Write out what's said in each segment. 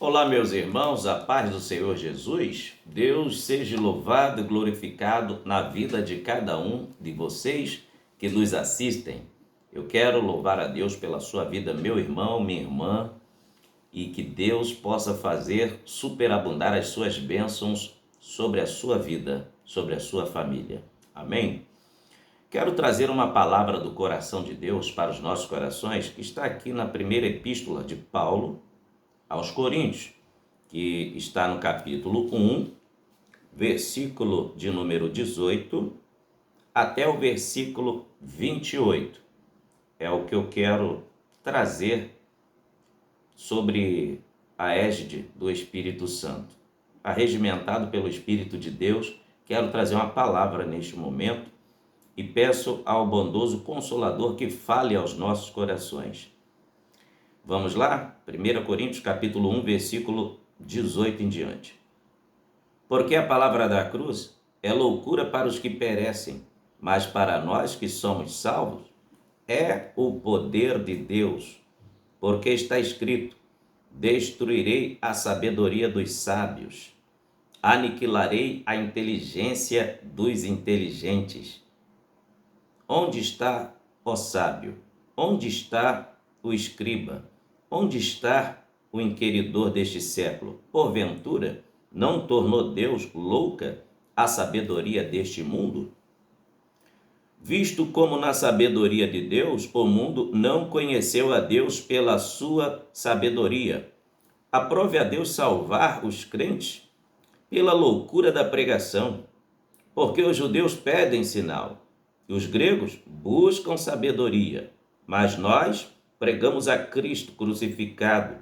Olá, meus irmãos, a paz do Senhor Jesus. Deus seja louvado e glorificado na vida de cada um de vocês que nos assistem. Eu quero louvar a Deus pela sua vida, meu irmão, minha irmã, e que Deus possa fazer superabundar as suas bênçãos sobre a sua vida, sobre a sua família. Amém? Quero trazer uma palavra do coração de Deus para os nossos corações, que está aqui na primeira epístola de Paulo aos Coríntios, que está no capítulo 1, versículo de número 18 até o versículo 28. É o que eu quero trazer sobre a égide do Espírito Santo. Arregimentado pelo Espírito de Deus, quero trazer uma palavra neste momento e peço ao bondoso Consolador que fale aos nossos corações. Vamos lá? 1 Coríntios capítulo 1, versículo 18 em diante. Porque a palavra da cruz é loucura para os que perecem, mas para nós que somos salvos é o poder de Deus. Porque está escrito: destruirei a sabedoria dos sábios, aniquilarei a inteligência dos inteligentes. Onde está, ó sábio? Onde está o escriba? Onde está o inquiridor deste século? Porventura, não tornou Deus louca a sabedoria deste mundo? Visto como na sabedoria de Deus, o mundo não conheceu a Deus pela sua sabedoria. Aprove a Deus salvar os crentes pela loucura da pregação, porque os judeus pedem sinal e os gregos buscam sabedoria, mas nós pregamos a Cristo crucificado,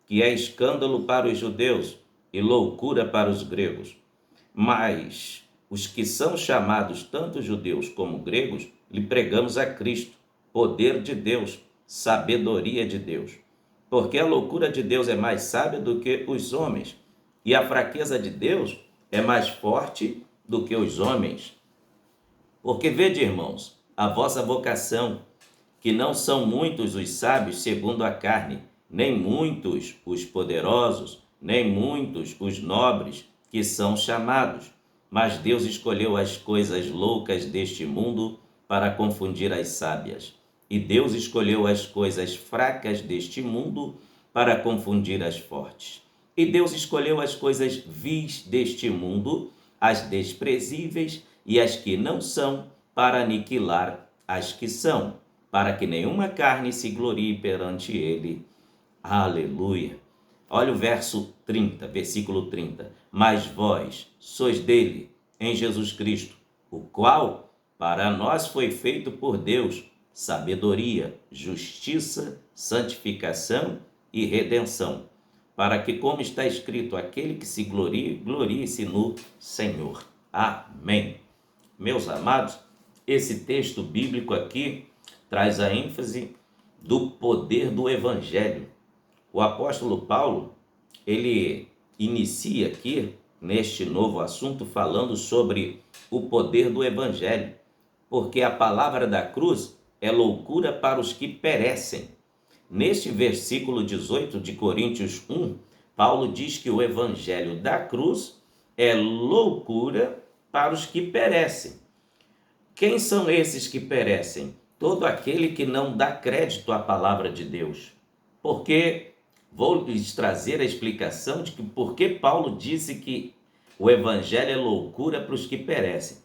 que é escândalo para os judeus e loucura para os gregos. Mas os que são chamados tanto judeus como gregos, lhe pregamos a Cristo, poder de Deus, sabedoria de Deus. Porque a loucura de Deus é mais sábia do que os homens, e a fraqueza de Deus é mais forte do que os homens. Porque vede, irmãos, a vossa vocação, que não são muitos os sábios segundo a carne, nem muitos os poderosos, nem muitos os nobres que são chamados. Mas Deus escolheu as coisas loucas deste mundo para confundir as sábias. E Deus escolheu as coisas fracas deste mundo para confundir as fortes. E Deus escolheu as coisas vis deste mundo, as desprezíveis e as que não são, para aniquilar as que são, para que nenhuma carne se glorie perante ele. Aleluia! Olha o verso 30, versículo 30. Mas vós sois dele, em Jesus Cristo, o qual para nós foi feito por Deus sabedoria, justiça, santificação e redenção, para que, como está escrito, aquele que se glorie, glorie-se no Senhor. Amém. Meus amados, esse texto bíblico aqui traz a ênfase do poder do Evangelho. O apóstolo Paulo, ele inicia aqui, neste novo assunto, falando sobre o poder do Evangelho, porque a palavra da cruz é loucura para os que perecem. Neste versículo 18 de Coríntios 1, Paulo diz que o Evangelho da cruz é loucura para os que perecem. Quem são esses que perecem? Todo aquele que não dá crédito à palavra de Deus. Porque vou lhes trazer a explicação de que por que Paulo disse que o evangelho é loucura para os que perecem.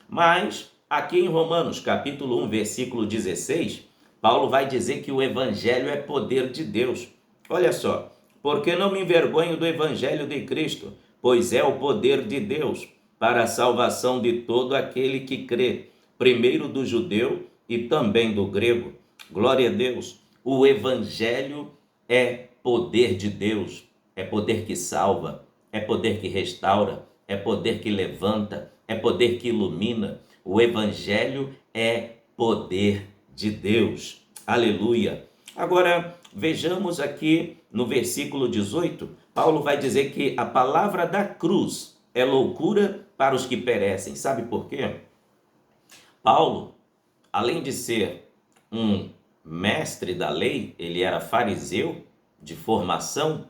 Mas aqui em Romanos, capítulo 1, versículo 16, Paulo vai dizer que o evangelho é poder de Deus. Olha só, porque não me envergonho do evangelho de Cristo, pois é o poder de Deus para a salvação de todo aquele que crê, primeiro do judeu e também do grego. Glória a Deus. O evangelho é poder de Deus, é poder que salva, é poder que restaura, é poder que levanta, é poder que ilumina. O evangelho é poder de Deus. Aleluia. Agora, vejamos aqui no versículo 18, Paulo vai dizer que a palavra da cruz é loucura para os que perecem. Sabe por quê? Paulo, além de ser um mestre da lei, ele era fariseu de formação,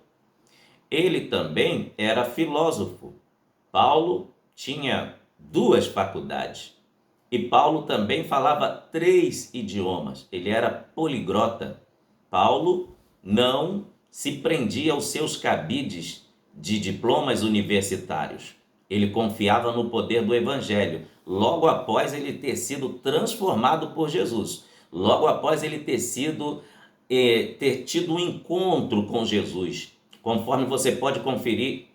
ele também era filósofo. Paulo tinha 2 faculdades. E Paulo também falava 3 idiomas. Ele era poliglota. Paulo não se prendia aos seus cabides de diplomas universitários. Ele confiava no poder do evangelho, logo após ele ter sido transformado por Jesus, logo após ele ter tido um encontro com Jesus, conforme você pode conferir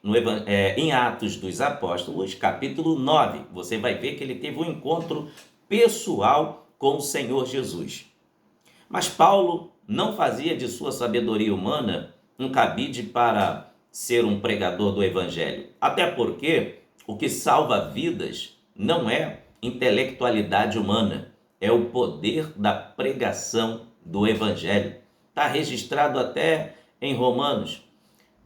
em Atos dos Apóstolos, capítulo 9, você vai ver que ele teve um encontro pessoal com o Senhor Jesus. Mas Paulo não fazia de sua sabedoria humana um cabide para ser um pregador do evangelho, até porque o que salva vidas não é intelectualidade humana, é o poder da pregação do evangelho. Está registrado até em Romanos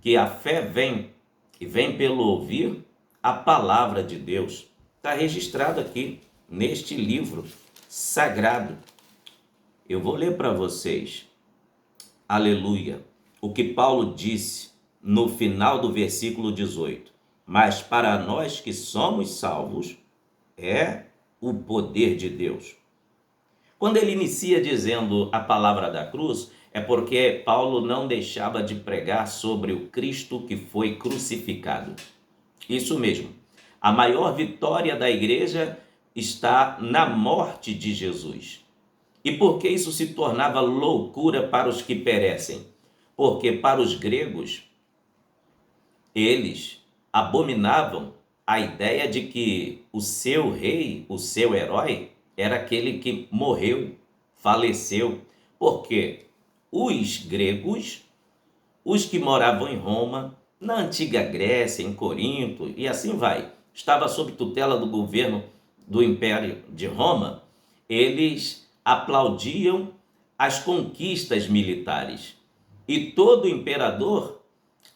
que a fé vem pelo ouvir a palavra de Deus. Está registrado aqui neste livro sagrado. Eu vou ler para vocês, aleluia, o que Paulo disse no final do versículo 18. Mas para nós que somos salvos, é o poder de Deus. Quando ele inicia dizendo a palavra da cruz, é porque Paulo não deixava de pregar sobre o Cristo que foi crucificado. Isso mesmo. A maior vitória da igreja está na morte de Jesus. E por que isso se tornava loucura para os que perecem? Porque para os gregos, eles abominavam a ideia de que o seu rei, o seu herói, era aquele que morreu, faleceu. Porque os gregos, os que moravam em Roma, na antiga Grécia, em Corinto e assim vai, estava sob tutela do governo do Império de Roma, eles aplaudiam as conquistas militares. E todo imperador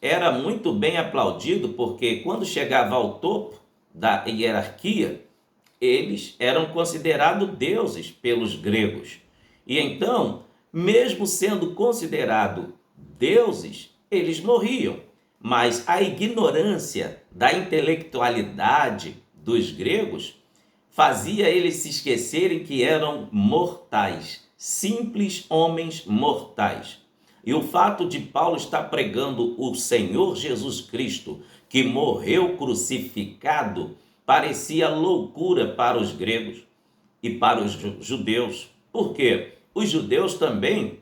era muito bem aplaudido, porque quando chegava ao topo da hierarquia, eles eram considerados deuses pelos gregos. E então, mesmo sendo considerados deuses, eles morriam. Mas a ignorância da intelectualidade dos gregos fazia eles se esquecerem que eram mortais, simples homens mortais. E o fato de Paulo estar pregando o Senhor Jesus Cristo, que morreu crucificado, parecia loucura para os gregos e para os judeus. Por quê? Os judeus também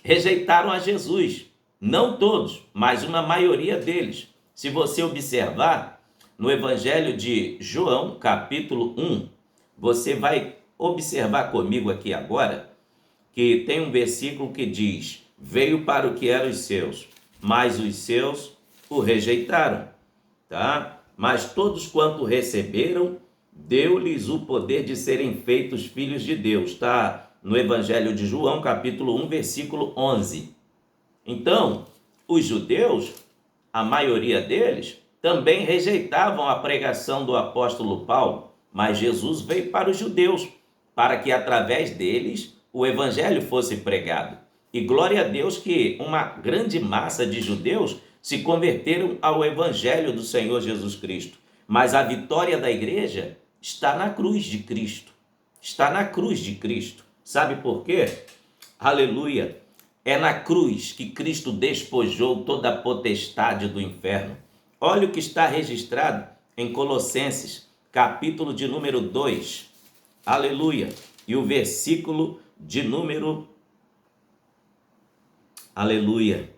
rejeitaram a Jesus. Não todos, mas uma maioria deles. Se você observar no Evangelho de João, capítulo 1, você vai observar comigo aqui agora que tem um versículo que diz: veio para o que eram os seus, mas os seus o rejeitaram, tá? Mas todos quanto receberam, deu-lhes o poder de serem feitos filhos de Deus, tá? No Evangelho de João, capítulo 1, versículo 11. Então, os judeus, a maioria deles, também rejeitavam a pregação do apóstolo Paulo, mas Jesus veio para os judeus, para que através deles o evangelho fosse pregado. E glória a Deus que uma grande massa de judeus se converteram ao evangelho do Senhor Jesus Cristo. Mas a vitória da igreja está na cruz de Cristo. Está na cruz de Cristo. Sabe por quê? Aleluia! É na cruz que Cristo despojou toda a potestade do inferno. Olha o que está registrado em Colossenses, capítulo de número 2. Aleluia! E o versículo de número, aleluia,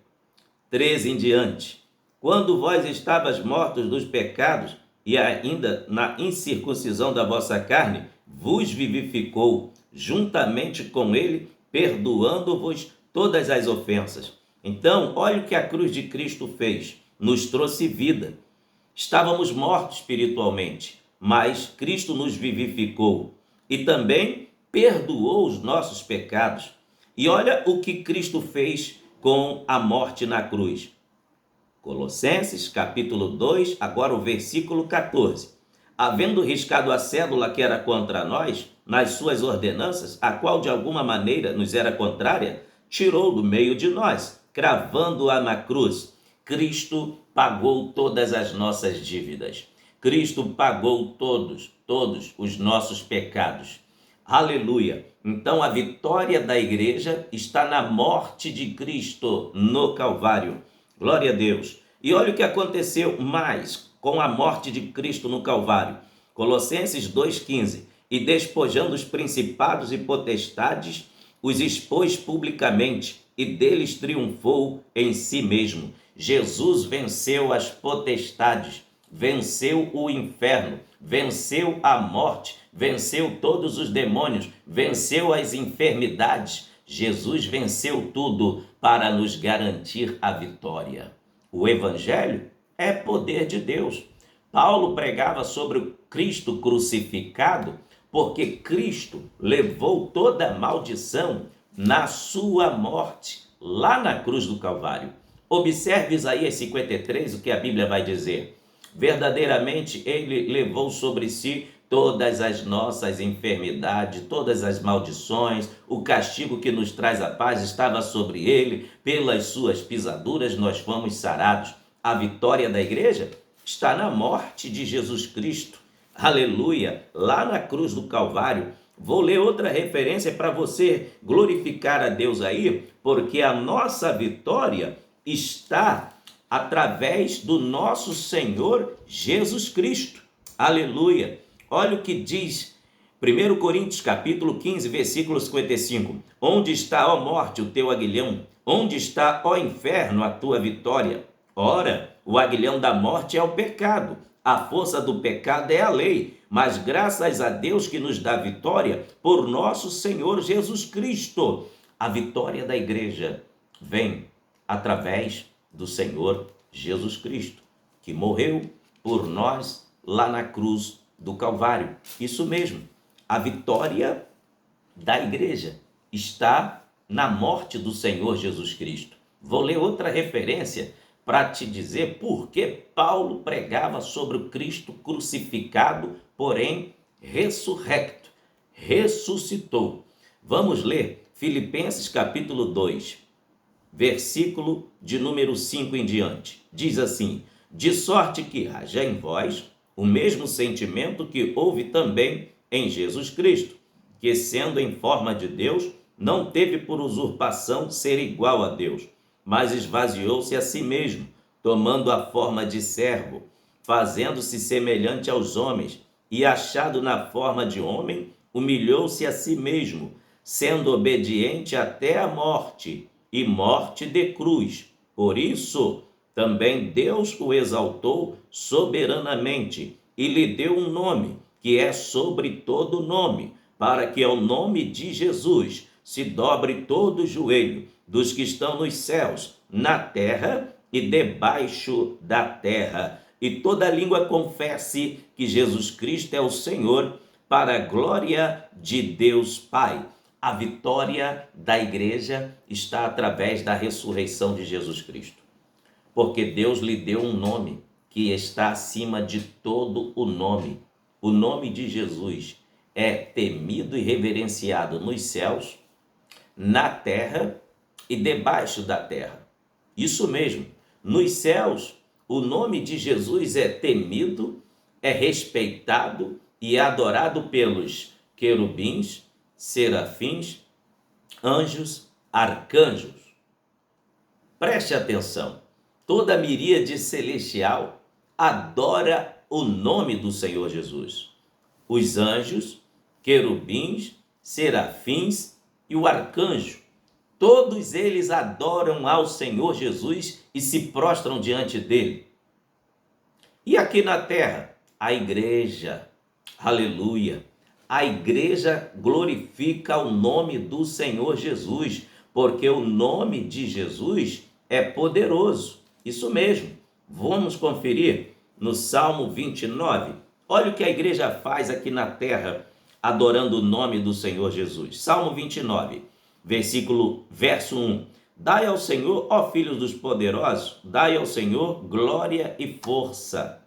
13 em diante. Quando vós estavas mortos dos pecados e ainda na incircuncisão da vossa carne, vos vivificou juntamente com ele, perdoando-vos todas as ofensas. Então, olha o que a cruz de Cristo fez. Nos trouxe vida. Estávamos mortos espiritualmente, mas Cristo nos vivificou e também perdoou os nossos pecados. E olha o que Cristo fez com a morte na cruz. Colossenses, capítulo 2, agora o versículo 14. Havendo riscado a cédula que era contra nós, nas suas ordenanças, a qual de alguma maneira nos era contrária, tirou do meio de nós, cravando-a na cruz. Cristo pagou todas as nossas dívidas. Cristo pagou todos os nossos pecados. Aleluia! Então a vitória da igreja está na morte de Cristo no Calvário. Glória a Deus. E olha o que aconteceu mais com a morte de Cristo no Calvário. Colossenses 2,15. E despojando os principados e potestades, os expôs publicamente e deles triunfou em si mesmo. Jesus venceu as potestades, venceu o inferno, venceu a morte, venceu todos os demônios, venceu as enfermidades. Jesus venceu tudo para nos garantir a vitória. O Evangelho é poder de Deus. Paulo pregava sobre o Cristo crucificado porque Cristo levou toda a maldição na sua morte, lá na cruz do Calvário. Observe Isaías 53, o que a Bíblia vai dizer. Verdadeiramente ele levou sobre si todas as nossas enfermidades, todas as maldições, o castigo que nos traz a paz estava sobre ele, pelas suas pisaduras nós fomos sarados. A vitória da igreja está na morte de Jesus Cristo. Aleluia! Lá na cruz do Calvário. Vou ler outra referência para você glorificar a Deus aí, porque a nossa vitória está através do nosso Senhor Jesus Cristo. Aleluia! Olha o que diz 1 Coríntios capítulo 15, versículo 55. Onde está, ó morte, o teu aguilhão? Onde está, ó inferno, a tua vitória? Ora, o aguilhão da morte é o pecado. A força do pecado é a lei, mas graças a Deus que nos dá vitória por nosso Senhor Jesus Cristo. A vitória da igreja vem através do Senhor Jesus Cristo, que morreu por nós lá na cruz do Calvário. Isso mesmo, a vitória da igreja está na morte do Senhor Jesus Cristo. Vou ler outra referência para te dizer por que Paulo pregava sobre o Cristo crucificado, porém ressurrecto, ressuscitou. Vamos ler Filipenses capítulo 2, versículo de número 5 em diante. Diz assim: de sorte que haja em vós o mesmo sentimento que houve também em Jesus Cristo, que sendo em forma de Deus, não teve por usurpação ser igual a Deus, mas esvaziou-se a si mesmo, tomando a forma de servo, fazendo-se semelhante aos homens, e achado na forma de homem, humilhou-se a si mesmo, sendo obediente até a morte, e morte de cruz. Por isso, também Deus o exaltou soberanamente, e lhe deu um nome, que é sobre todo nome, para que ao nome de Jesus se dobre todo o joelho dos que estão nos céus, na terra e debaixo da terra, e toda língua confesse que Jesus Cristo é o Senhor, para a glória de Deus Pai. A vitória da igreja está através da ressurreição de Jesus Cristo, porque Deus lhe deu um nome que está acima de todo o nome. O nome de Jesus é temido e reverenciado nos céus, na terra e debaixo da terra. Isso mesmo, nos céus, o nome de Jesus é temido, é respeitado e adorado pelos querubins, serafins, anjos, arcanjos. Preste atenção, toda a miríade celestial adora o nome do Senhor Jesus. Os anjos, querubins, serafins e o arcanjo, todos eles adoram ao Senhor Jesus e se prostram diante dele. E aqui na terra, a igreja, aleluia, a igreja glorifica o nome do Senhor Jesus, porque o nome de Jesus é poderoso. Isso mesmo, vamos conferir no Salmo 29. Olha o que a igreja faz aqui na terra, adorando o nome do Senhor Jesus. Salmo 29, verso 1. Dai ao Senhor, ó filhos dos poderosos, dai ao Senhor glória e força.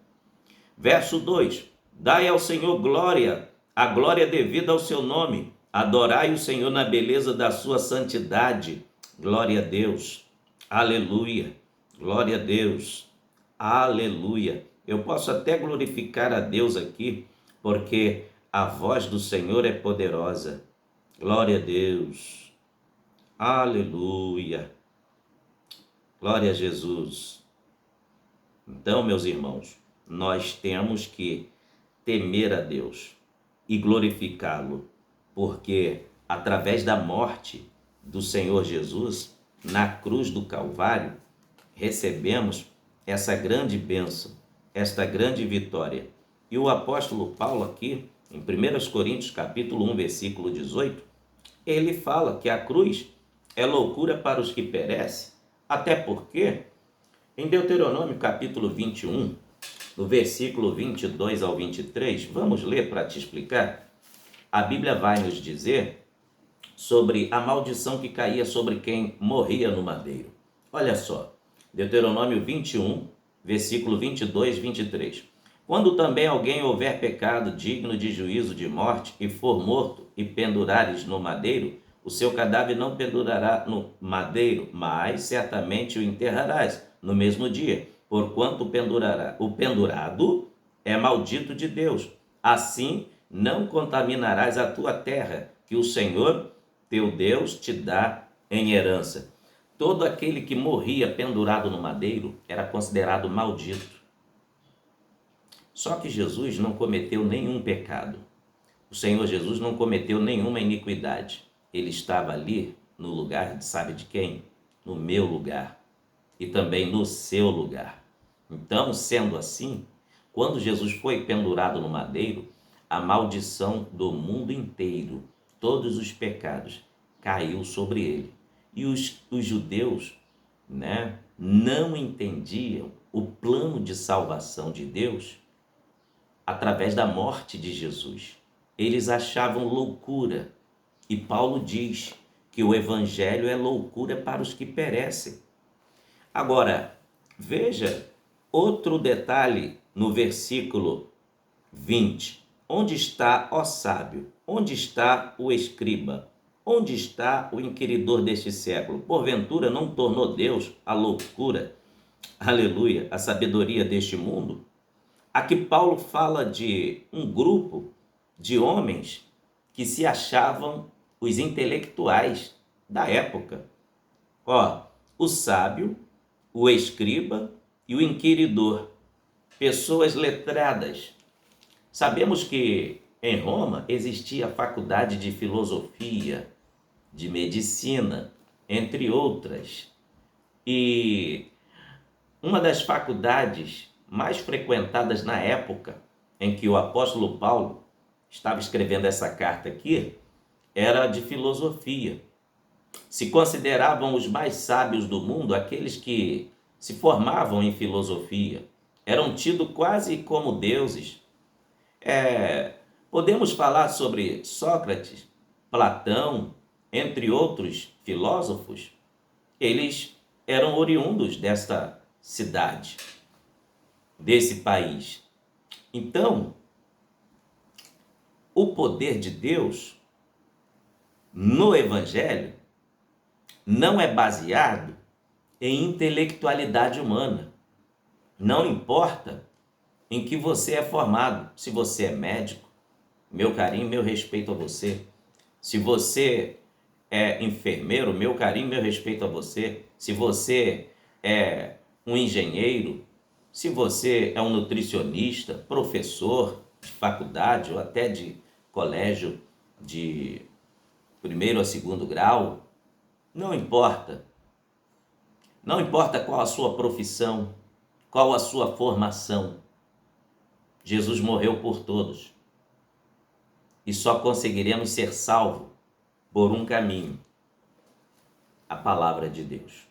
Verso 2. Dai ao Senhor glória, a glória devida ao seu nome. Adorai o Senhor na beleza da sua santidade. Glória a Deus. Aleluia. Glória a Deus. Aleluia. Eu posso até glorificar a Deus aqui, porque a voz do Senhor é poderosa. Glória a Deus. Aleluia. Glória a Jesus. Então, meus irmãos, nós temos que temer a Deus e glorificá-lo, porque através da morte do Senhor Jesus, na cruz do Calvário, recebemos essa grande bênção, esta grande vitória. E o apóstolo Paulo aqui, em 1 Coríntios capítulo 1, versículo 18, ele fala que a cruz é loucura para os que perecem, até porque em Deuteronômio capítulo 21, no versículo 22 ao 23, vamos ler para te explicar, a Bíblia vai nos dizer sobre a maldição que caía sobre quem morria no madeiro. Olha só, Deuteronômio 21, versículo 22 e 23. Quando também alguém houver pecado digno de juízo de morte e for morto e pendurares no madeiro, o seu cadáver não pendurará no madeiro, mas certamente o enterrarás no mesmo dia, porquanto o pendurado é maldito de Deus. Assim não contaminarás a tua terra, que o Senhor teu Deus te dá em herança. Todo aquele que morria pendurado no madeiro era considerado maldito. Só que Jesus não cometeu nenhum pecado. O Senhor Jesus não cometeu nenhuma iniquidade. Ele estava ali no lugar, sabe de quem? No meu lugar e também no seu lugar. Então, sendo assim, quando Jesus foi pendurado no madeiro, a maldição do mundo inteiro, todos os pecados, caiu sobre ele. E os judeus, não entendiam o plano de salvação de Deus através da morte de Jesus. Eles achavam loucura. E Paulo diz que o evangelho é loucura para os que perecem. Agora, veja outro detalhe no versículo 20. Onde está, ó sábio? Onde está o escriba? Onde está o inquiridor deste século? Porventura não tornou Deus a loucura, aleluia, a sabedoria deste mundo? Aqui Paulo fala de um grupo de homens que se achavam os intelectuais da época. O sábio, o escriba e o inquiridor, pessoas letradas. Sabemos que em Roma existia a faculdade de filosofia, de medicina, entre outras. E uma das faculdades mais frequentadas na época em que o apóstolo Paulo estava escrevendo essa carta aqui, era de filosofia. Se consideravam os mais sábios do mundo aqueles que se formavam em filosofia. Eram tidos quase como deuses. Podemos falar sobre Sócrates, Platão, entre outros filósofos. Eles eram oriundos desta cidade, desse país. Então, o poder de Deus no Evangelho não é baseado em intelectualidade humana. Não importa em que você é formado. Se você é médico, meu carinho, meu respeito a você. Se você é enfermeiro, meu carinho, meu respeito a você. Se você é um engenheiro, se você é um nutricionista, professor de faculdade ou até de colégio de primeiro a segundo grau, não importa. Não importa qual a sua profissão, qual a sua formação. Jesus morreu por todos. E só conseguiremos ser salvos por um caminho: a palavra de Deus.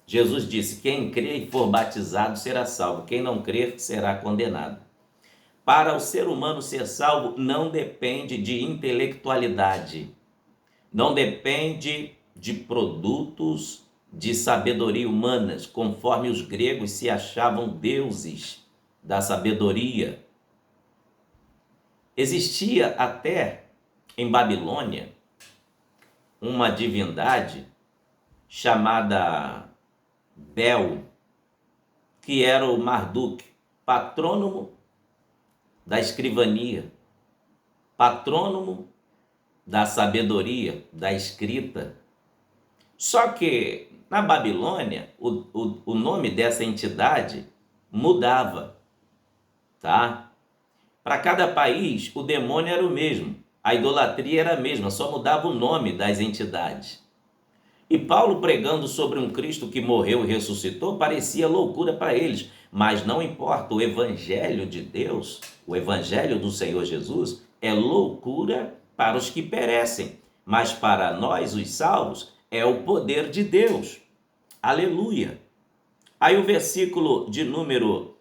Jesus disse: quem crer e for batizado será salvo, quem não crer será condenado. Para o ser humano ser salvo não depende de intelectualidade, não depende de produtos de sabedoria humanas, conforme os gregos se achavam deuses da sabedoria. Existia até em Babilônia uma divindade chamada Bel. que era o Marduk, patrônomo da escrivania, patrônomo da sabedoria, da escrita. Só que na Babilônia, o nome dessa entidade mudava, tá? Para cada país, o demônio era o mesmo, a idolatria era a mesma, só mudava o nome das entidades. E Paulo, pregando sobre um Cristo que morreu e ressuscitou, parecia loucura para eles, mas não importa, o evangelho de Deus, o evangelho do Senhor Jesus, é loucura para os que perecem, mas para nós, os salvos, é o poder de Deus. Aleluia! Aí o versículo de número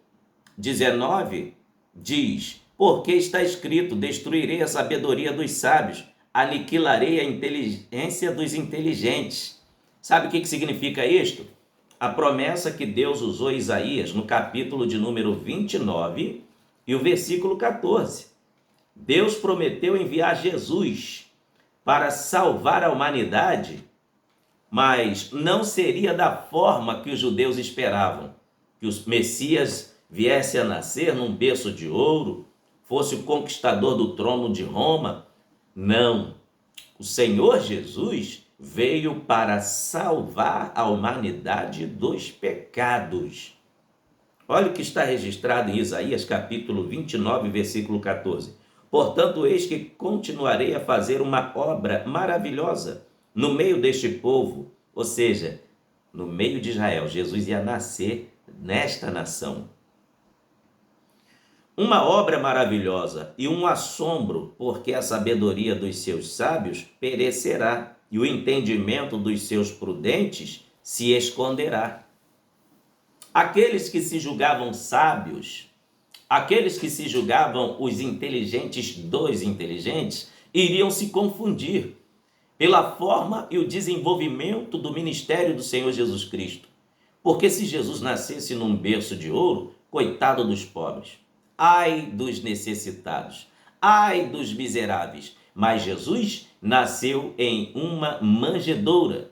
19 diz: porque está escrito, destruirei a sabedoria dos sábios, aniquilarei a inteligência dos inteligentes. Sabe o que significa isto? A promessa que Deus usou Isaías no capítulo de número 29 e o versículo 14. Deus prometeu enviar Jesus para salvar a humanidade, mas não seria da forma que os judeus esperavam, que o Messias viesse a nascer num berço de ouro, fosse o conquistador do trono de Roma. Não, o Senhor Jesus veio para salvar a humanidade dos pecados. Olha o que está registrado em Isaías capítulo 29, versículo 14. Portanto, eis que continuarei a fazer uma obra maravilhosa no meio deste povo, ou seja, no meio de Israel. Jesus ia nascer nesta nação. Uma obra maravilhosa e um assombro, porque a sabedoria dos seus sábios perecerá e o entendimento dos seus prudentes se esconderá. Aqueles que se julgavam sábios, aqueles que se julgavam os inteligentes dos inteligentes, iriam se confundir pela forma e o desenvolvimento do ministério do Senhor Jesus Cristo. Porque se Jesus nascesse num berço de ouro, coitado dos pobres, ai dos necessitados, ai dos miseráveis. Mas Jesus nasceu em uma manjedoura,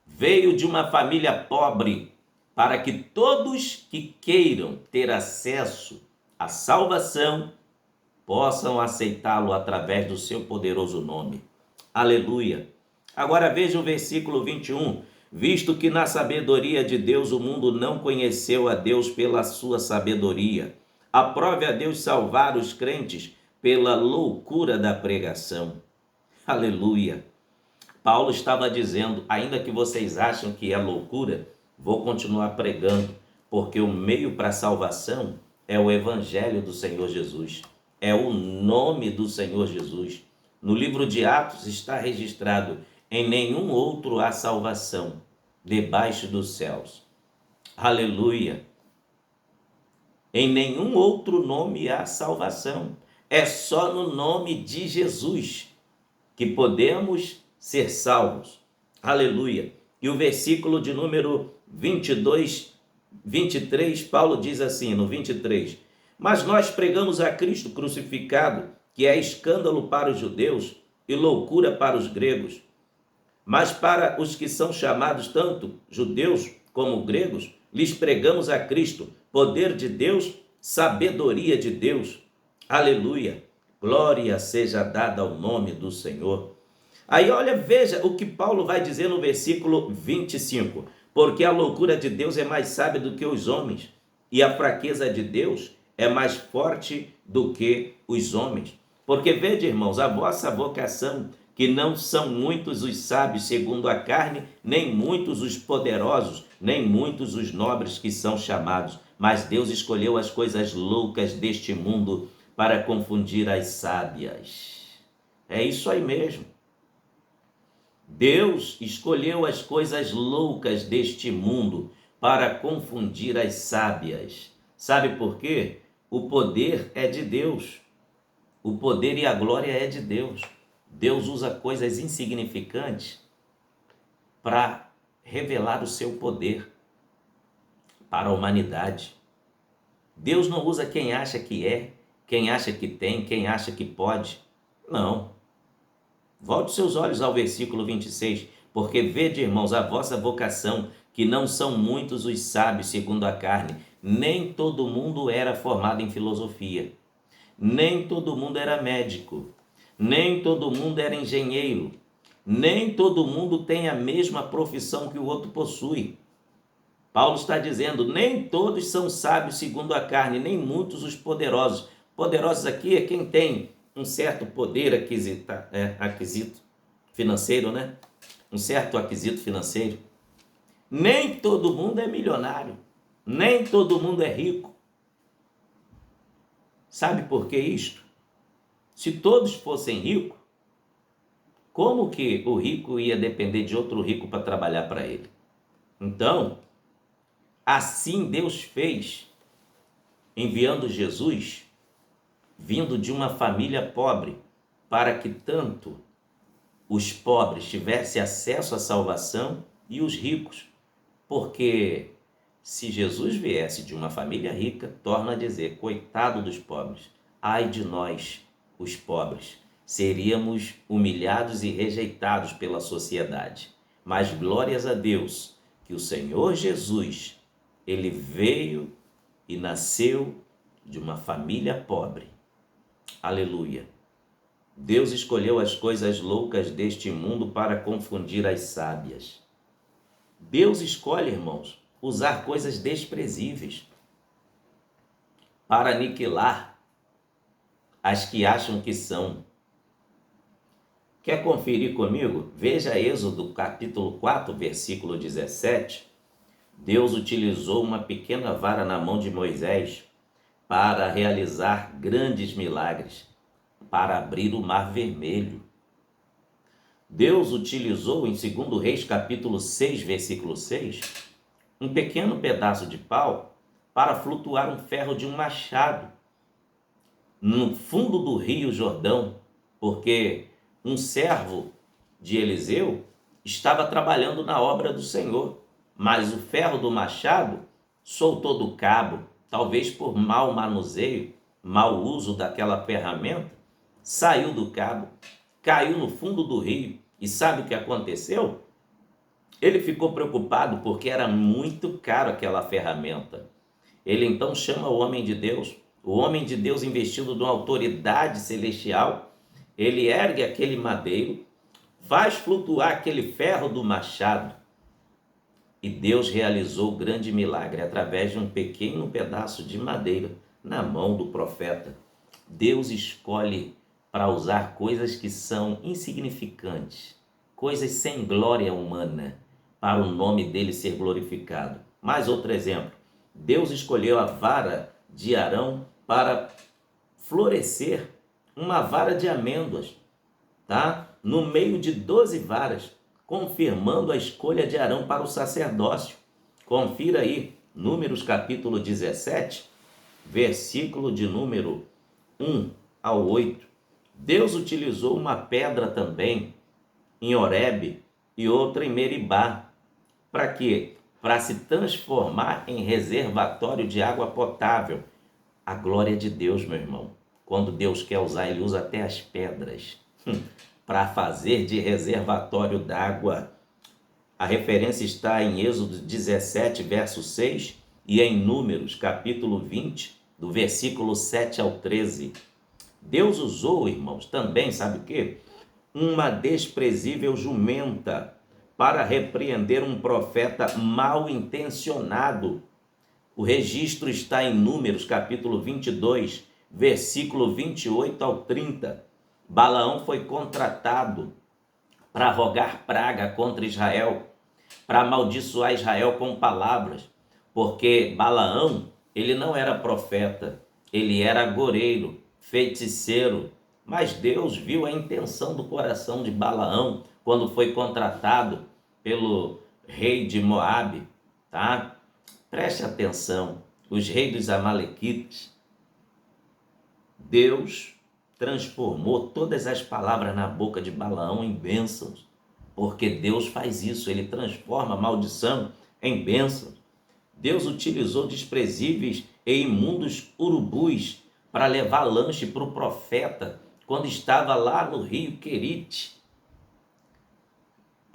veio de uma família pobre, para que todos que queiram ter acesso à salvação possam aceitá-lo através do seu poderoso nome. Aleluia! Agora veja o versículo 21. Visto que na sabedoria de Deus o mundo não conheceu a Deus pela sua sabedoria, aprove a Deus salvar os crentes pela loucura da pregação. Aleluia! Paulo estava dizendo, ainda que vocês acham que é loucura, vou continuar pregando, porque o meio para a salvação é o evangelho do Senhor Jesus, é o nome do Senhor Jesus. No livro de Atos está registrado: em nenhum outro há salvação debaixo dos céus. Aleluia! Em nenhum outro nome há salvação. É só no nome de Jesus que podemos ser salvos. Aleluia! E o versículo de número 23, Paulo diz assim, no 23: mas nós pregamos a Cristo crucificado, que é escândalo para os judeus e loucura para os gregos. Mas para os que são chamados tanto judeus como gregos, lhes pregamos a Cristo, poder de Deus, sabedoria de Deus. Aleluia! Glória seja dada ao nome do Senhor. Aí olha, veja o que Paulo vai dizer no versículo 25. Porque a loucura de Deus é mais sábia do que os homens, e a fraqueza de Deus é mais forte do que os homens. Porque vede, irmãos, a vossa vocação, que não são muitos os sábios segundo a carne, nem muitos os poderosos, nem muitos os nobres que são chamados, mas Deus escolheu as coisas loucas deste mundo para confundir as sábias. É isso aí mesmo. Deus escolheu as coisas loucas deste mundo para confundir as sábias. Sabe por quê? O poder é de Deus. O poder e a glória é de Deus. Deus usa coisas insignificantes para revelar o seu poder para a humanidade. Deus não usa quem acha que é, quem acha que tem, quem acha que pode. Não. Volte seus olhos ao versículo 26. Porque vede, irmãos, a vossa vocação, que não são muitos os sábios segundo a carne, nem todo mundo era formado em filosofia, nem todo mundo era médico, nem todo mundo era engenheiro, nem todo mundo tem a mesma profissão que o outro possui. Paulo está dizendo, nem todos são sábios segundo a carne, nem muitos os poderosos. Poderosos aqui é quem tem um certo poder aquisito financeiro, né? Um certo aquisito financeiro. Nem todo mundo é milionário, nem todo mundo é rico. Sabe por que isto? Se todos fossem ricos, como que o rico ia depender de outro rico para trabalhar para ele? Então, assim Deus fez, enviando Jesus, vindo de uma família pobre, para que tanto os pobres tivessem acesso à salvação e os ricos. Porque se Jesus viesse de uma família rica, torna a dizer, coitado dos pobres, ai de nós, os pobres, seríamos humilhados e rejeitados pela sociedade. Mas glórias a Deus, que o Senhor Jesus, ele veio e nasceu de uma família pobre. Aleluia. Deus escolheu as coisas loucas deste mundo para confundir as sábias. Deus escolhe, irmãos, usar coisas desprezíveis para aniquilar as que acham que são. Quer conferir comigo? Veja Êxodo capítulo 4, versículo 17. Deus utilizou uma pequena vara na mão de Moisés para realizar grandes milagres, para abrir o Mar Vermelho. Deus utilizou em 2 Reis capítulo 6, versículo 6, um pequeno pedaço de pau para flutuar um ferro de um machado no fundo do rio Jordão, porque um servo de Eliseu estava trabalhando na obra do Senhor, mas o ferro do machado soltou do cabo, talvez por mau manuseio, mau uso daquela ferramenta, saiu do cabo, caiu no fundo do rio. E sabe o que aconteceu? Ele ficou preocupado porque era muito caro aquela ferramenta. Ele então chama o homem de Deus investido de uma autoridade celestial, ele ergue aquele madeiro, faz flutuar aquele ferro do machado. E Deus realizou o grande milagre através de um pequeno pedaço de madeira na mão do profeta. Deus escolhe para usar coisas que são insignificantes, coisas sem glória humana, para o nome dele ser glorificado. Mais outro exemplo, Deus escolheu a vara de Arão para florescer uma vara de amêndoas, tá? No meio de 12 varas, confirmando a escolha de Arão para o sacerdócio. Confira aí, Números capítulo 17, versículo de número 1 ao 8. Deus utilizou uma pedra também em Horebe e outra em Meribá. Para quê? Para se transformar em reservatório de água potável. A glória de Deus, meu irmão. Quando Deus quer usar, ele usa até as pedras para fazer de reservatório d'água. A referência está em Êxodo 17, verso 6 e em Números capítulo 20, do versículo 7 ao 13. Deus usou, irmãos, também, sabe o quê? Uma desprezível jumenta para repreender um profeta mal intencionado. O registro está em Números capítulo 22, versículo 28 ao 30. Balaão foi contratado para rogar praga contra Israel, para amaldiçoar Israel com palavras, porque Balaão, ele não era profeta, ele era agoreiro, feiticeiro, mas Deus viu a intenção do coração de Balaão quando foi contratado pelo rei de Moabe, tá? Preste atenção, os reis dos amalequitas, Deus transformou todas as palavras na boca de Balaão em bênçãos, porque Deus faz isso, ele transforma a maldição em bênçãos. Deus utilizou desprezíveis e imundos urubus para levar lanche para o profeta quando estava lá no rio Querite.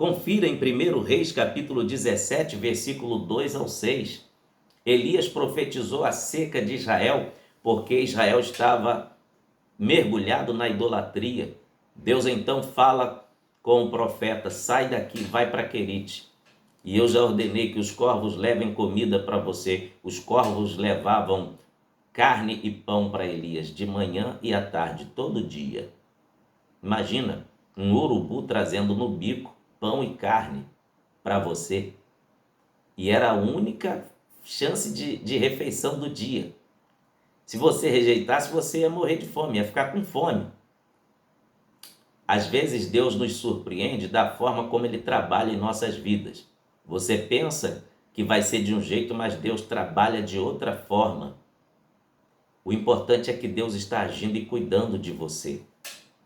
Confira em 1 Reis, capítulo 17, versículo 2 ao 6. Elias profetizou a seca de Israel, porque Israel estava mergulhado na idolatria. Deus então fala com o profeta: sai daqui, vai para Querite. E eu já ordenei que os corvos levem comida para você. Os corvos levavam carne e pão para Elias, de manhã e à tarde, todo dia. Imagina, um urubu trazendo no bico pão e carne para você. E era a única chance de refeição do dia. Se você rejeitasse, você ia morrer de fome, ia ficar com fome. Às vezes Deus nos surpreende da forma como Ele trabalha em nossas vidas. Você pensa que vai ser de um jeito, mas Deus trabalha de outra forma. O importante é que Deus está agindo e cuidando de você.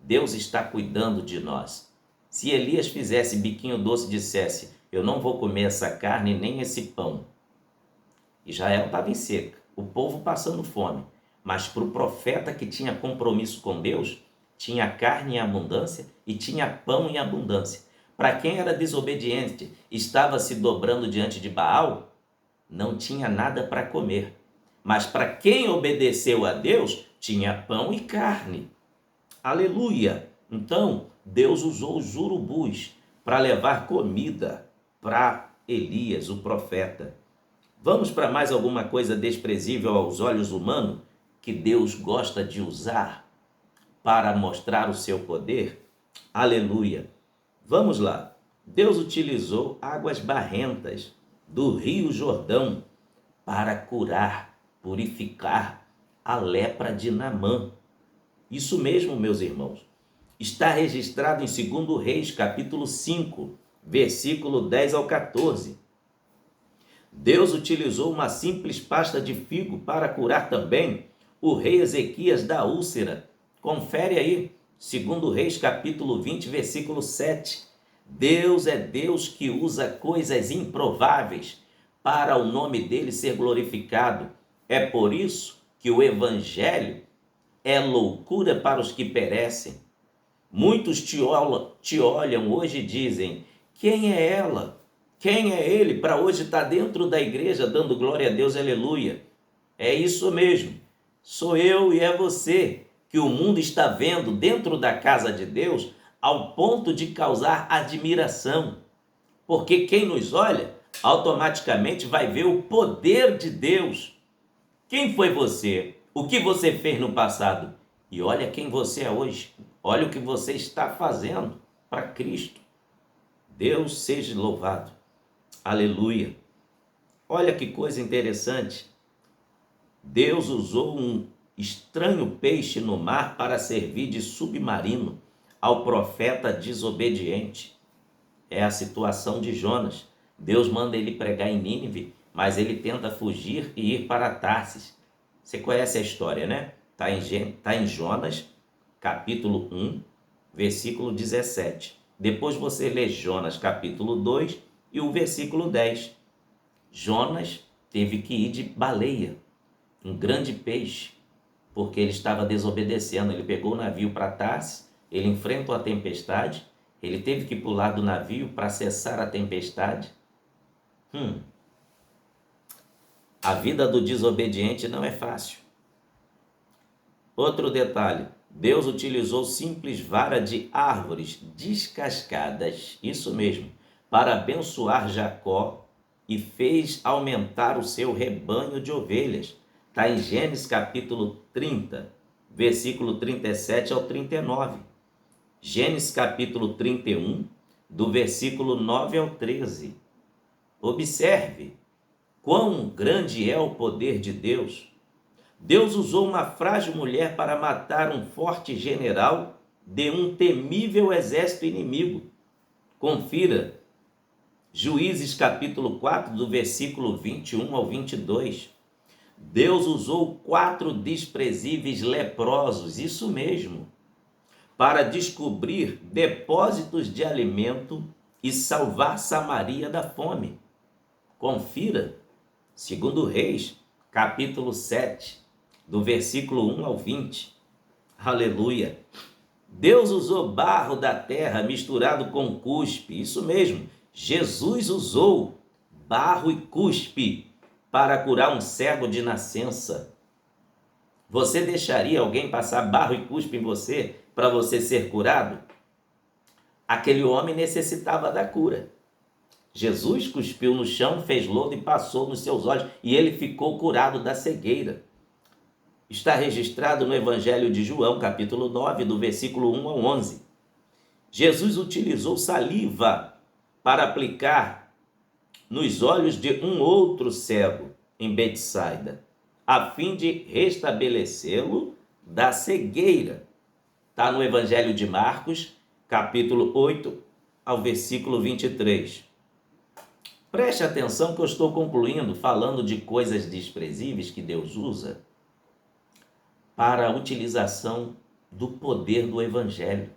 Deus está cuidando de nós. Se Elias fizesse biquinho doce e dissesse: eu não vou comer essa carne nem esse pão. Israel estava em seca, o povo passando fome. Mas para o profeta que tinha compromisso com Deus, tinha carne em abundância e tinha pão em abundância. Para quem era desobediente, estava se dobrando diante de Baal, não tinha nada para comer. Mas para quem obedeceu a Deus, tinha pão e carne. Aleluia! Então, Deus usou os urubus para levar comida para Elias, o profeta. Vamos para mais alguma coisa desprezível aos olhos humanos que Deus gosta de usar para mostrar o seu poder? Aleluia! Vamos lá. Deus utilizou águas barrentas do Rio Jordão para curar, purificar a lepra de Naamã. Isso mesmo, meus irmãos. Está registrado em 2 Reis, capítulo 5, versículo 10 ao 14. Deus utilizou uma simples pasta de figo para curar também o rei Ezequias da úlcera. Confere aí, 2 Reis, capítulo 20, versículo 7. Deus é Deus que usa coisas improváveis para o nome dele ser glorificado. É por isso que o evangelho é loucura para os que perecem. Muitos te olham hoje e dizem: quem é ela? Quem é ele para hoje estar dentro da igreja dando glória a Deus, aleluia? É isso mesmo, sou eu e é você que o mundo está vendo dentro da casa de Deus ao ponto de causar admiração. Porque quem nos olha automaticamente vai ver o poder de Deus. Quem foi você? O que você fez no passado? E olha quem você é hoje. Olha o que você está fazendo para Cristo. Deus seja louvado. Aleluia. Olha que coisa interessante. Deus usou um estranho peixe no mar para servir de submarino ao profeta desobediente. É a situação de Jonas. Deus manda ele pregar em Nínive, mas ele tenta fugir e ir para Tarsis. Você conhece a história, né? Está em Jonas, capítulo 1, versículo 17. Depois você lê Jonas, capítulo 2 e o versículo 10. Jonas teve que ir de baleia, um grande peixe, porque ele estava desobedecendo. Ele pegou o navio para Tarsis, ele enfrentou a tempestade, ele teve que pular do navio para cessar a tempestade. A vida do desobediente não é fácil. Outro detalhe, Deus utilizou simples vara de árvores descascadas, isso mesmo, para abençoar Jacó e fez aumentar o seu rebanho de ovelhas. Está em Gênesis capítulo 30, versículo 37 ao 39. Gênesis capítulo 31, do versículo 9 ao 13. Observe quão grande é o poder de Deus. Deus usou uma frágil mulher para matar um forte general de um temível exército inimigo. Confira, Juízes capítulo 4, do versículo 21 ao 22. Deus usou 4 desprezíveis leprosos, isso mesmo, para descobrir depósitos de alimento e salvar Samaria da fome. Confira, 2 Reis, capítulo 7, do versículo 1 ao 20. Aleluia! Deus usou barro da terra misturado com cuspe, isso mesmo. Jesus usou barro e cuspe para curar um cego de nascença. Você deixaria alguém passar barro e cuspe em você para você ser curado? Aquele homem necessitava da cura. Jesus cuspiu no chão, fez lodo e passou nos seus olhos, e ele ficou curado da cegueira. Está registrado no Evangelho de João, capítulo 9, do versículo 1 ao 11. Jesus utilizou saliva para aplicar nos olhos de um outro cego em Betsaida, a fim de restabelecê-lo da cegueira. Está no Evangelho de Marcos, capítulo 8, ao versículo 23. Preste atenção que eu estou concluindo falando de coisas desprezíveis que Deus usa para a utilização do poder do Evangelho.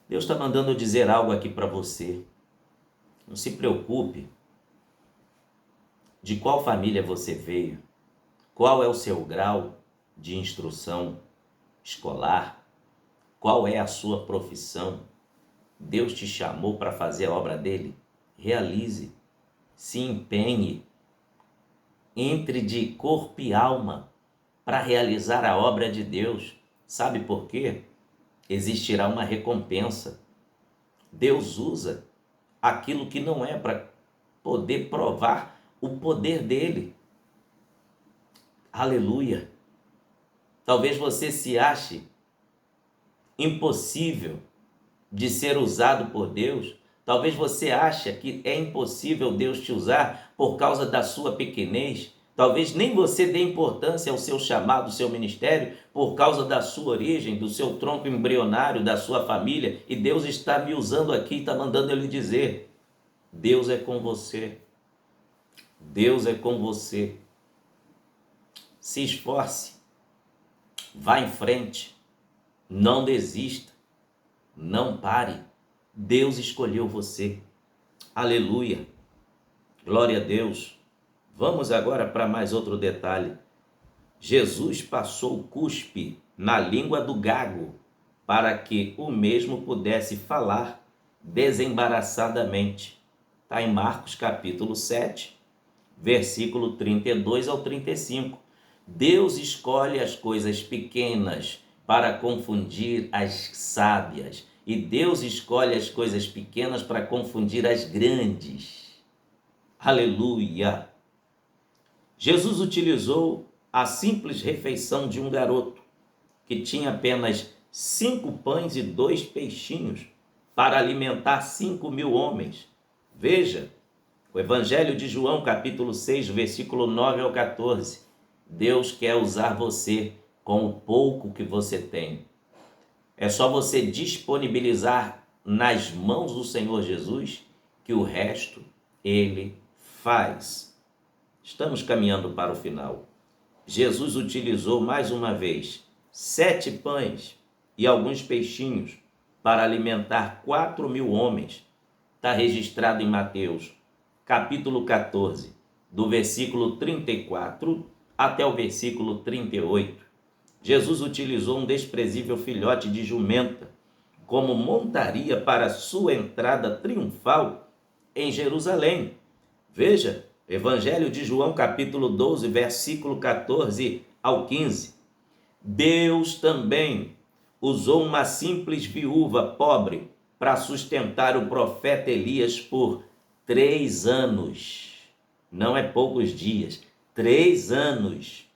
Deus está mandando eu dizer algo aqui para você. Não se preocupe de qual família você veio, qual é o seu grau de instrução escolar, qual é a sua profissão. Deus te chamou para fazer a obra dele. Realize, se empenhe, entre de corpo e alma para realizar a obra de Deus. Sabe por quê? Existirá uma recompensa. Deus usa aquilo que não é para poder provar o poder dele. Aleluia! Talvez você se ache impossível de ser usado por Deus. Talvez você ache que é impossível Deus te usar por causa da sua pequenez. Talvez nem você dê importância ao seu chamado, ao seu ministério, por causa da sua origem, do seu tronco embrionário, da sua família. E Deus está me usando aqui, está mandando eu lhe dizer: Deus é com você. Deus é com você. Se esforce. Vá em frente. Não desista. Não pare. Deus escolheu você. Aleluia. Glória a Deus. Vamos agora para mais outro detalhe. Jesus passou o cuspe na língua do gago para que o mesmo pudesse falar desembaraçadamente. Está em Marcos capítulo 7, versículo 32 ao 35. Deus escolhe as coisas pequenas para confundir as sábias, e Deus escolhe as coisas pequenas para confundir as grandes. Aleluia! Jesus utilizou a simples refeição de um garoto que tinha apenas 5 pães e 2 peixinhos para alimentar 5.000 homens. Veja, o Evangelho de João, capítulo 6, versículo 9 ao 14. Deus quer usar você com o pouco que você tem. É só você disponibilizar nas mãos do Senhor Jesus que o resto Ele faz. Estamos caminhando para o final. Jesus utilizou mais uma vez 7 pães e alguns peixinhos para alimentar 4.000 homens. Está registrado em Mateus, capítulo 14, do versículo 34 até o versículo 38. Jesus utilizou um desprezível filhote de jumenta como montaria para sua entrada triunfal em Jerusalém. Veja, Evangelho de João, capítulo 12, versículo 14 ao 15. Deus também usou uma simples viúva pobre para sustentar o profeta Elias por 3 anos. Não é poucos dias, 3 anos.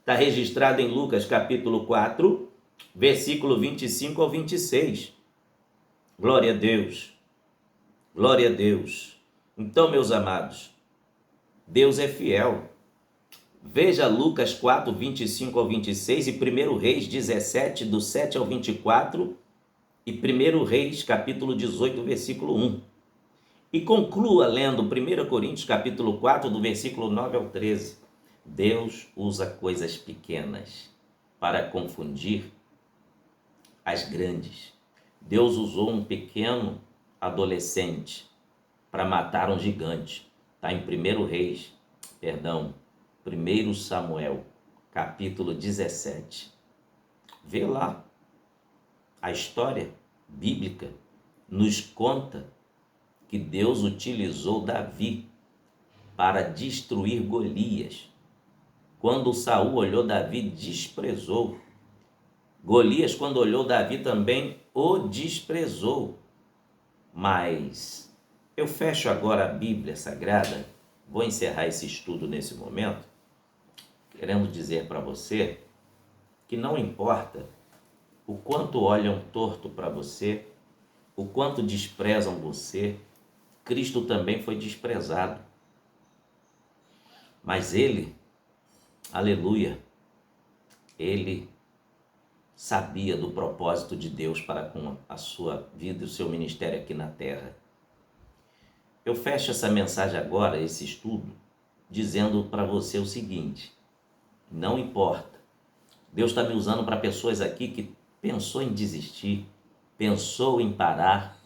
Está registrado em Lucas capítulo 4, versículo 25 ao 26. Glória a Deus. Glória a Deus. Então, meus amados, Deus é fiel. Veja Lucas 4, 25 ao 26 e 1 Reis 17, do 7 ao 24 e 1 Reis capítulo 18, versículo 1. E conclua lendo 1 Coríntios capítulo 4, do versículo 9 ao 13. Deus usa coisas pequenas para confundir as grandes. Deus usou um pequeno adolescente para matar um gigante. Está em 1 Samuel, capítulo 17. Vê lá. A história bíblica nos conta que Deus utilizou Davi para destruir Golias. Quando Saul olhou Davi, desprezou. Golias, quando olhou Davi, também o desprezou. Mas eu fecho agora a Bíblia Sagrada, vou encerrar esse estudo nesse momento, querendo dizer para você que não importa o quanto olham torto para você, o quanto desprezam você, Cristo também foi desprezado. Mas ele, aleluia, ele sabia do propósito de Deus para com a sua vida e o seu ministério aqui na terra. Eu fecho essa mensagem agora, esse estudo, dizendo para você o seguinte: não importa. Deus está me usando para pessoas aqui que pensou em desistir, pensou em parar,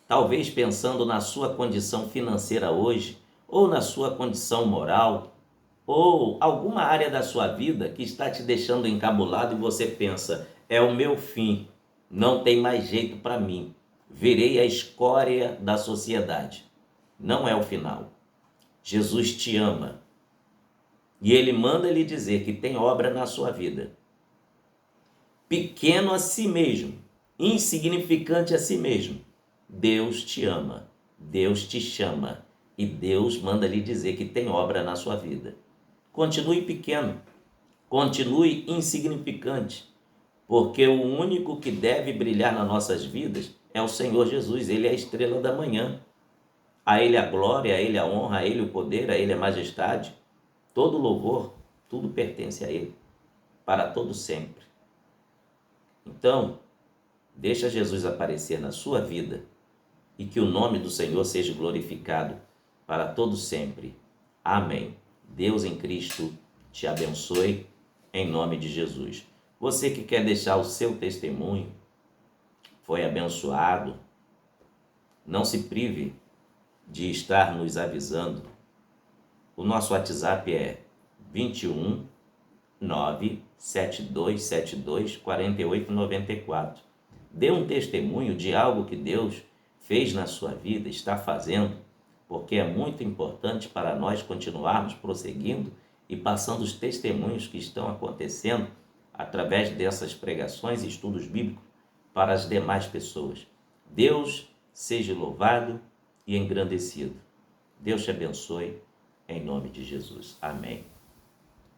talvez pensando na sua condição financeira hoje, ou na sua condição moral, ou alguma área da sua vida que está te deixando encabulado e você pensa, é o meu fim, não tem mais jeito para mim, virei a escória da sociedade. Não é o final. Jesus te ama e Ele manda lhe dizer que tem obra na sua vida. Pequeno a si mesmo, insignificante a si mesmo, Deus te ama, Deus te chama e Deus manda lhe dizer que tem obra na sua vida. Continue pequeno, continue insignificante, porque o único que deve brilhar nas nossas vidas é o Senhor Jesus. Ele é a estrela da manhã. A Ele a glória, a Ele a honra, a Ele o poder, a Ele a majestade. Todo louvor, tudo pertence a Ele, para todo sempre. Então, deixa Jesus aparecer na sua vida e que o nome do Senhor seja glorificado para todo sempre. Amém. Deus em Cristo te abençoe, em nome de Jesus. Você que quer deixar o seu testemunho, foi abençoado, não se prive de estar nos avisando. O nosso WhatsApp é 21 97272 4894. Dê um testemunho de algo que Deus fez na sua vida, está fazendo, porque é muito importante para nós continuarmos prosseguindo e passando os testemunhos que estão acontecendo através dessas pregações e estudos bíblicos para as demais pessoas. Deus seja louvado e engrandecido. Deus te abençoe, em nome de Jesus. Amém.